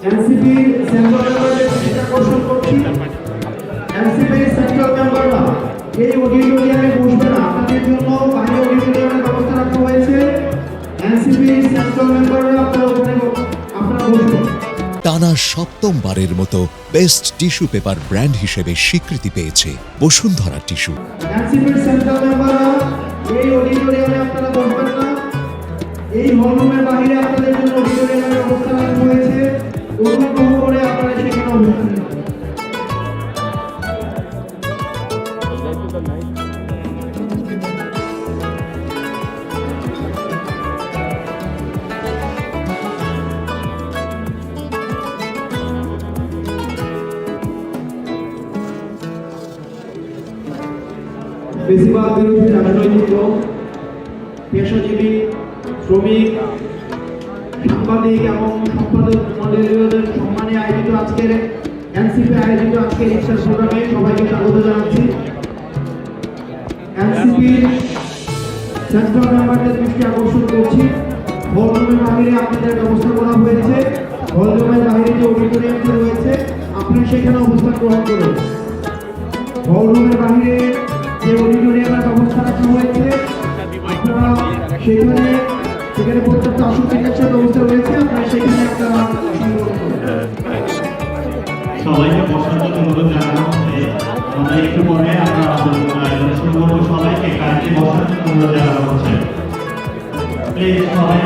NCP central মেম্বারদের দৃষ্টি আকর্ষণ করছি। এনসিপি সেন্ট্রাল মেম্বাররা এই অডিটোরিয়ামে বসবে না, আপনাদের জন্য বাইরে অডিটোরিয়ামের ব্যবস্থা রাখা হয়েছে। এনসিপি সেন্ট্রাল মেম্বাররা আপনারা বসুন। টানা সপ্তমবারের মতো বেস্ট টিস্যু পেপার ব্র্যান্ড হিসেবে স্বীকৃতি পেয়েছে বসুন্ধরা টিস্যু। এনসিপির সেন্ট্রাল মেম্বাররা এই অডিটোরিয়ামে আপনারা বসবেন না, এই হলরুমের বাইরে আপনাদের জন্য অডিটোরিয়ামের ব্যবস্থা রাখা হয়েছে। অনুগ্রহ করে আপনারা সেখানে অবস্থান করুন। বেশিরভাগ বিরোধী রাজনৈতিক দল, পেশাজীবী, শ্রমিক, সাংবাদিক এবং সম্পাদক মণ্ডলীয়দের সম্মানে আয়োজিত আজকের এনসিপি আয়োজিত আজকের ইফতার প্রোগ্রামে সবাইকে স্বাগত জানাচ্ছি। এনসিপির সেন্ট্রাল মেম্বারদের দৃষ্টি আকর্ষণ করছি, হলরুমের বাহিরে আপনাদের ব্যবস্থা করা হয়েছে। হলরুমের বাহিরে যে অডিটোরিয়ামটি রয়েছে আপনারা সেখানে অবস্থান গ্রহণ করুন। হলরুমের বাহিরে যে অডিটোরিয়ামের ব্যবস্থা রাখা হয়েছে আপনারা সেখানে পর্যাপ্ত আসন চিকিৎসার ব্যবস্থা রয়েছে, আপনারা সেখানে আপনারা সবাইকে বসার জন্য অনুরোধ জানানো হচ্ছে। আমরা একটু পরে আমরা আয়োজন শুরু করবো। সবাইকে কাজে বসার জন্য অনুরোধ জানানো হচ্ছে। প্লিজ সবাই